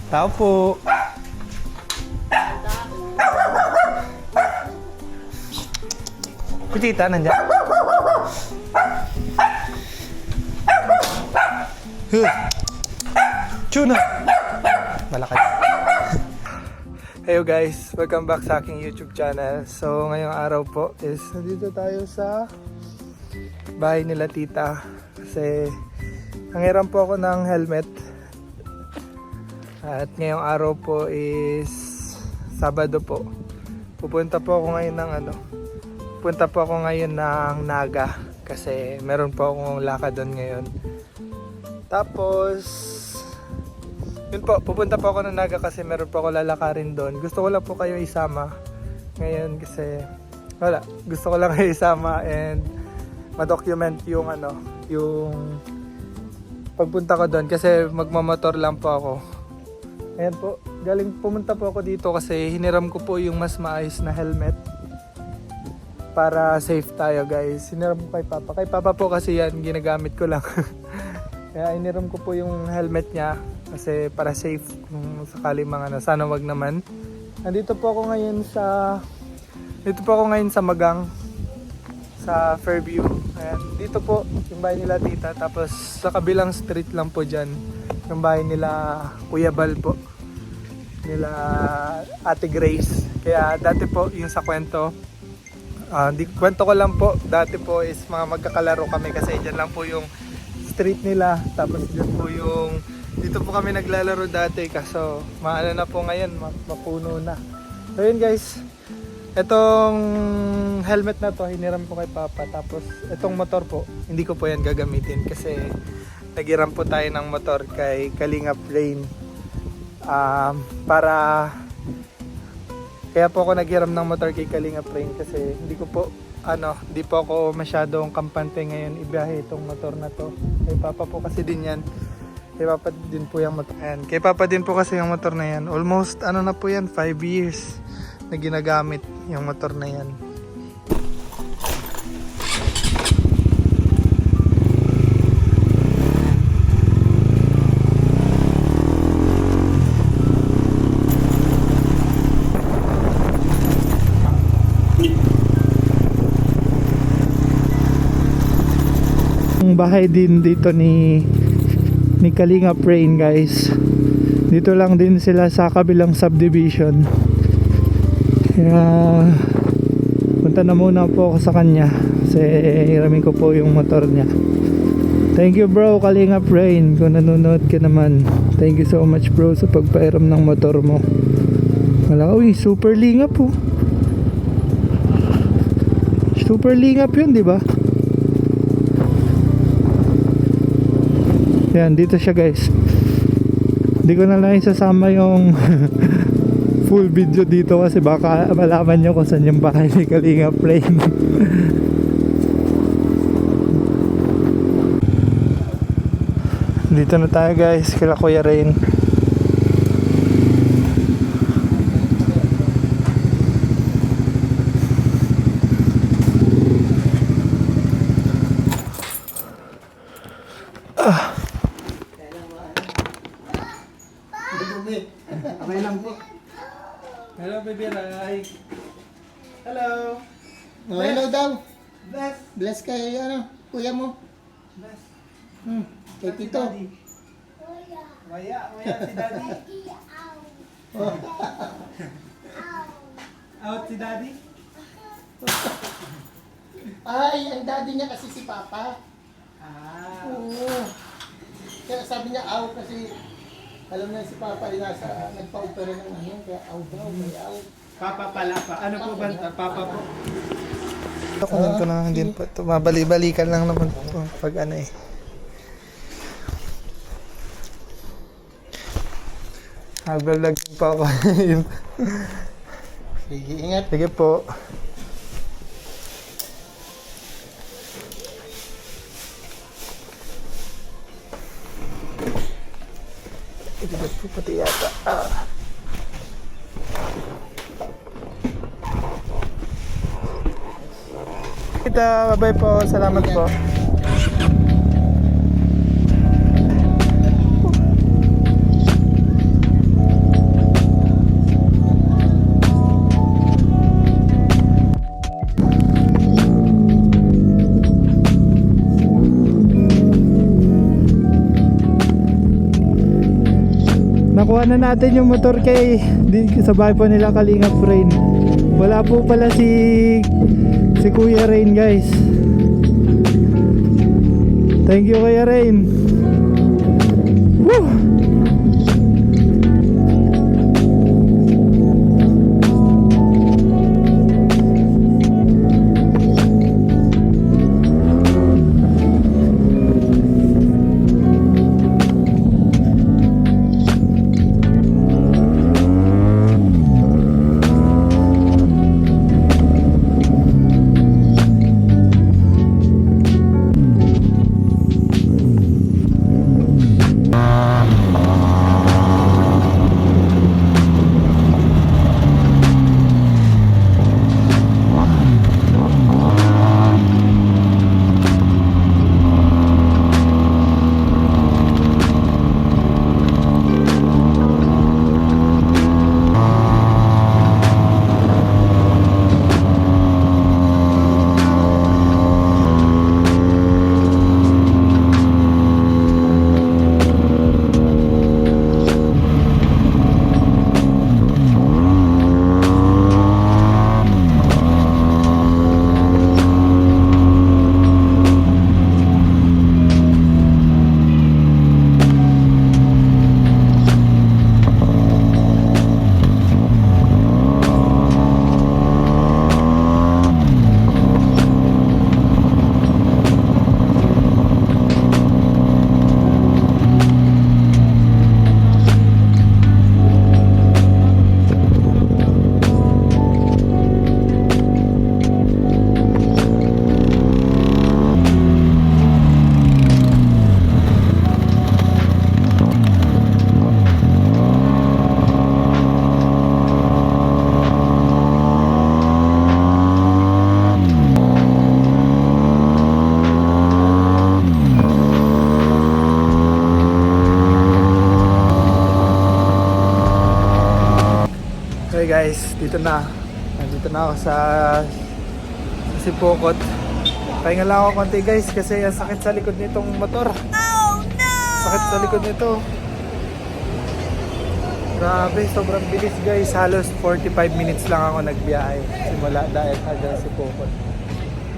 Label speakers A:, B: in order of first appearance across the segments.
A: Tao po. Kuchita, nandiyan. Tuna! Malaki. Hey guys, welcome back sa aking YouTube channel. So ngayong araw po is nandito tayo sa bahay nila tita. Kasi nangiram po ako ng helmet. At ngayong araw po is Sabado po. Pupunta po ako ngayon ng Naga. Kasi meron po akong lakad doon ngayon. Tapos yun po, pupunta po ako ng Naga kasi meron po ako lalakarin doon. Gusto ko lang po kayo isama ngayon kasi wala, gusto ko lang kayo isama and ma-document yung yung pagpunta ko doon kasi magmamotor lang po ako. Ayan po, pumunta po ako dito kasi hiniram ko po yung mas maayos na helmet para safe tayo guys. Hiniram ko kay Papa. Kay Papa po kasi yan, ginagamit ko lang. Kaya hiniram ko po yung helmet niya kasi para safe kung sakali mga sana wag naman. Dito po ako ngayon sa Magang, sa Fairview. Ayan, dito po yung bahay nila tita, tapos sa kabilang street lang po dyan yung bahay nila Kuya Bal po, nila Ate Grace. Kaya dati po yung sa kwento, kwento ko lang po, dati po is mga magkakalaro kami kasi dyan lang po yung street nila, tapos dyan po yung dito po kami naglalaro dati, kaso maano na po ngayon, mapuno na. So yun guys, itong helmet na to hiniram ko kay Papa, tapos itong motor po hindi ko po yan gagamitin kasi nagiram po tayo ng motor kay Kalingap Rain. Kaya po ako naghiram ng motor kay Kalingap Rain kasi hindi po ako masyadong kampante ngayon ibiyahe itong motor na to. Kay Papa po kasi din yan. Kay Papa din po yung motor. Ayan. Kay Papa din po kasi yung motor na yan. Almost na po yan, 5 years na ginagamit yung motor na yan. Bahay din dito ni Kalingap Rain guys. Dito lang din sila sa kabilang subdivision. Kaya punta na muna po ako sa kanya kasi hiramin ko po yung motor niya. Thank you bro Kalingap Rain, kung nanonood ka naman. Thank you so much bro sa pagpairam ng motor mo. Uy, super lingap po. Super lingap yun, di ba? Yan, dito siya guys. Hindi ko na lang isasama yung full video dito kasi baka malaman nyo kung saan yung bahay ni Kalingap Rain. Dito na tayo guys, kila Kuya Rain. Okay lang po. Hello baby Rai. Hello.
B: Hello daw.
A: Bless.
B: Bless kay kuya mo.
A: Bless.
B: Kay Tito.
A: Maya si Daddy. Out si Daddy.
B: Ay, ang daddy niya kasi si Papa. Oo. Kaya sabi niya aw kasi alam na si Papa ay nagpa-opera ng kaya aw daw, may aw.
A: Papa pala pa. Ano po ba? Papa po. Kunin ko na din po ito. Mabali-balikan lang naman po pag Nag-vlog din po ako.
B: Sige, ingat.
A: Sige po. Ito po pati yata. Bye-bye po. Salamat po. nakuha na natin yung motor kay sa bahay po nila Kalingap Rain. Wala po pala si Kuya Rain, guys. Thank you, Kuya Rain. Woo! Okay guys, dito na. Nandito na ako sa Sipokot. Pahinga lang ako konti guys kasi ang sakit sa likod nitong motor. Oh no! Sakit sa likod nito. Grabe, sobrang bilis guys. Halos 45 minutes lang ako nagbiyahe. Simula dahil hanggang Sipokot.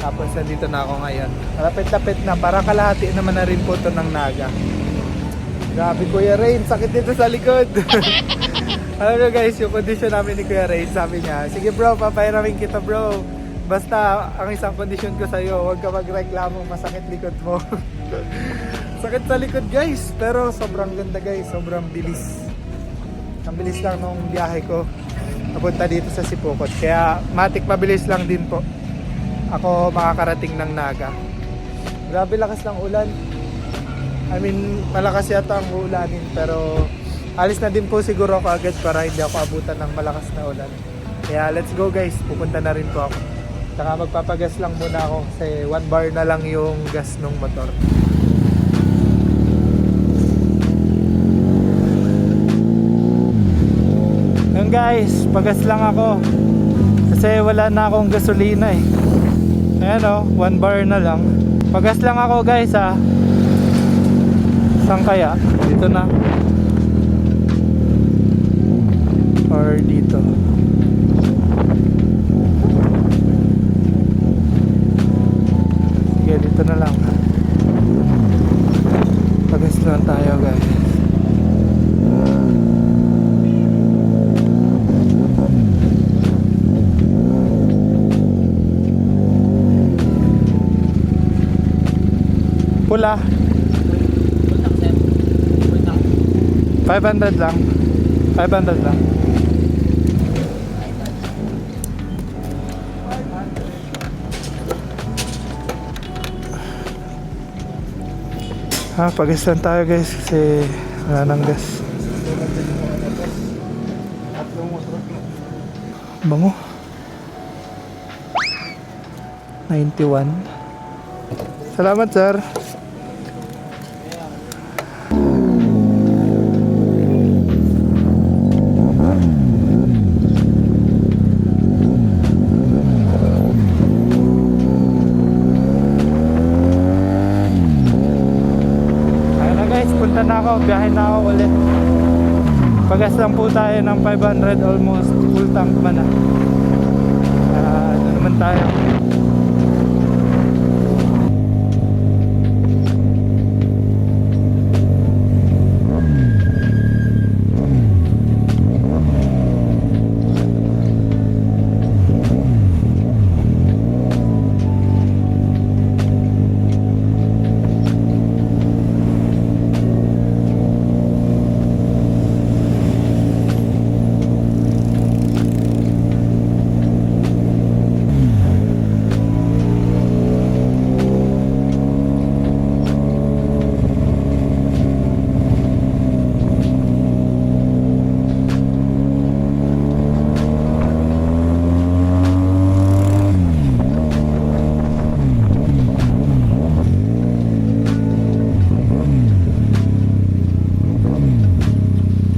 A: Tapos nandito na ako ngayon. Malapit-lapit na. Para kalahati naman na rin po ito ng Naga. Grabe Kuya Rain, sakit dito sa likod. Alam nyo guys, yung kondisyon namin ni Kuya Rain, sabi niya, sige bro, papahiramin kita bro. Basta, ang isang kondisyon ko sa'yo, huwag ka magreklamo, masakit likod mo. Sakit sa likod guys, pero sobrang ganda guys, sobrang bilis. Ang bilis lang nung biyahe ko, napunta dito sa Sipokot. Kaya, matik mabilis lang din po. Ako makakarating ng Naga. Grabe lakas ng ulan. I mean, malakas yata ang ulanin, pero alis na din po siguro ako agad para hindi ako abutan ng malakas na ulan. Kaya let's go guys, pupunta na rin po ako. Saka magpapagas lang muna ako kasi 1 bar na lang yung gas ng motor. Yan guys, pagas lang ako. Kasi wala na akong gasolina eh. Ayan o, 1 bar na lang. Pagas lang ako guys ha. Saan kaya? Dito na. Or dito. Sige, dito na lang. Pagas lang tayo guys. Pula. 500 lang. 500 lang. Pagastan tayo guys kasi wala nang gas. Bango. 91. Salamat sir. Punta na ako, biyahe na ako ulit. Pagas lang po tayo ng 500, almost full tank man na. Ano naman tayo?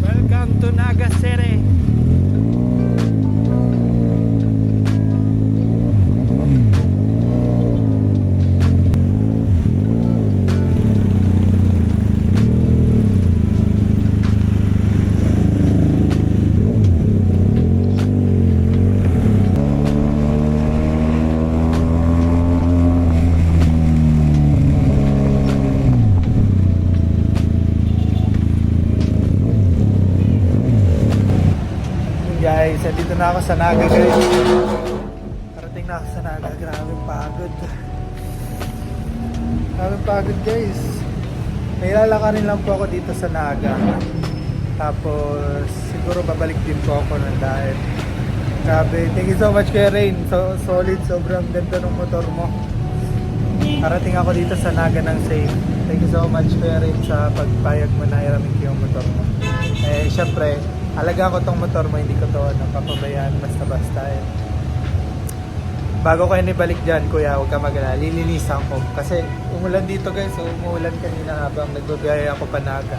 A: Welcome to Naga City. Guys, dito na ako sa Naga guys. Parating na ako sa Naga. Grabe pagod. Grabe pagod guys. May lalakarin lang po ako dito sa Naga. Tapos siguro babalik din po ako ng dahil. Grabe. Thank you so much Kuya Rain. So solid. Sobrang ganda ng motor mo. Parating ako dito sa Naga ng safe. Thank you so much Kuya Rain sa pagpayag mo na iramin ko yung motor mo. Eh syempre, alagaan ko tong motor mo, hindi ko to napapabayaan basta-basta eh. Bago kayo nibalik dyan, kuya, huwag ka mag-alala, lilinisan ko. Kasi umulan dito guys, so umulan kanina habang nagbabiyaya ako pa Naga.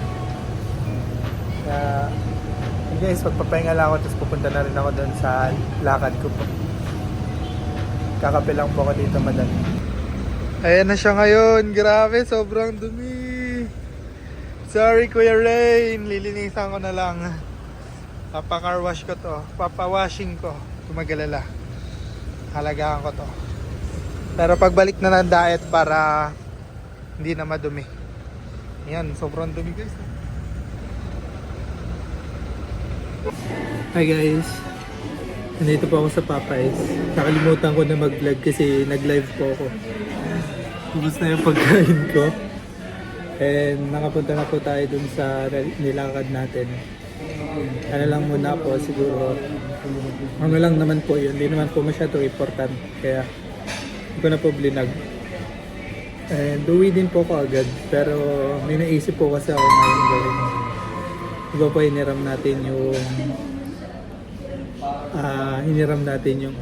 A: Kaya, guys, magpapahinga lang ako, tapos pupunta na rin ako doon sa lakad ko po. Kakape lang po ako dito, madam. Ayan na siya ngayon, grabe, sobrang dumi. Sorry Kuya Rain, lilinisan ko na lang. Papa-car wash ko to. Papa-washing ko. Tumagalala. Halagaan ko to. Pero pagbalik na ng diet para hindi na madumi. Ayan, sobrang dumi guys. Hi guys. Nandito po ako sa Popeyes. Nakalimutan ko na mag-vlog kasi nag-live po ako. Ubus na yung pagkain ko. And nakapunta na po tayo dun sa nilakad natin. Ano lang muna po siguro. Ano lang naman po yun. Hindi naman po masyado important. Kaya hindi ko na po blinag. And uwi din po ako agad. Pero may naisip po kasi ako ngayon gawin. Diba po hiniram natin yung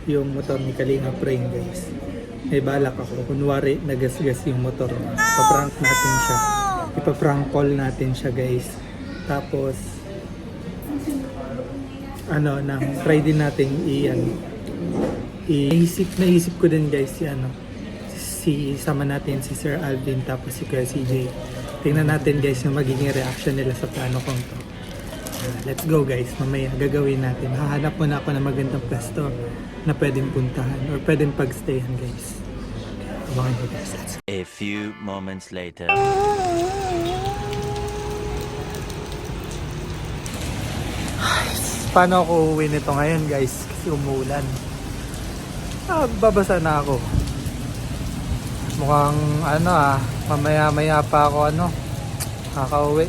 A: yung motor ni Kalinga Brain guys. May balak ako. Kunwari nagasgas yung motor. Ipaprank natin siya. Ipaprank call natin siya guys. Tapos try din natin naisip ko din guys sama natin si Sir Alvin tapos si Kuya CJ. Tingnan natin guys yung magiging reaction nila sa plano kong to. Let's go guys, mamaya gagawin natin. Hahanap muna ako ng magandang pwesto na pwedeng puntahan or pwedeng pagstayan guys. Abangan nyo guys.
C: A few moments later.
A: Paano ako uuwi nito ngayon guys? Kasi umuulan. Babasa na ako. Mukhang mamaya-maya pa ako kakauwi.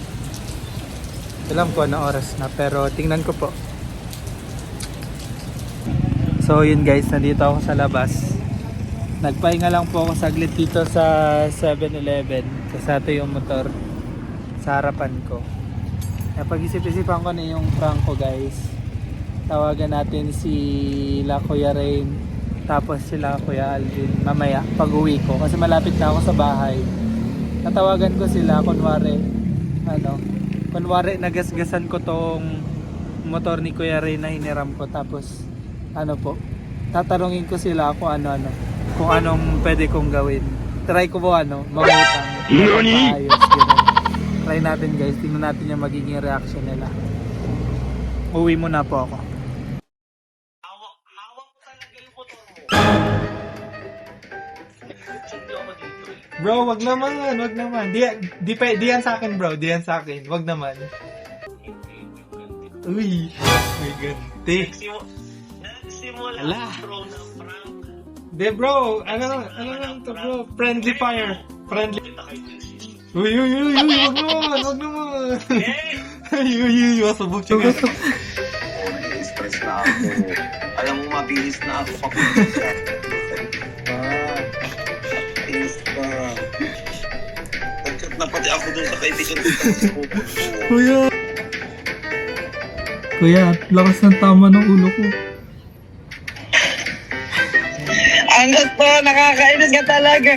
A: Alam ko anong oras na pero tingnan ko po. So yun guys, nandito ako sa labas. Nagpahinga lang po ako saglit dito sa 7-Eleven. Kasi ito yung motor sa harapan ko. Napag-isip-isipan ko na yung prank ko guys. Tawagan natin sila Kuya Rain tapos sila Kuya Alvin mamaya pag uwi ko kasi malapit na ako sa bahay. Natawagan ko sila kunwari nagasgasan ko tong motor ni Kuya Rain na hiniram ko tapos tatanungin ko sila kung kung anong pwede kong gawin. Try ko po mangutang. Ayos, ganun. Try natin guys, tingnan natin yung magiging reaction nila. Uwi muna po ako. Bro, wag naman, wag naman. Di yan sa akin, bro. Di yan sa akin. Wag naman. Uy, may ganti. Ala. De bro, ano lang to bro? Friendly fire. Friendly. Uy, wag naman. Uy, masabog siya.
D: Stress na ako. Alam mo, mabilis na ako kapag Ayos pa. Nagkat na pati ako dun sa kaibigan ko.
A: Kuya, lakas ng tama ng ulo ko.
D: Angat pa, nakakainis ka talaga.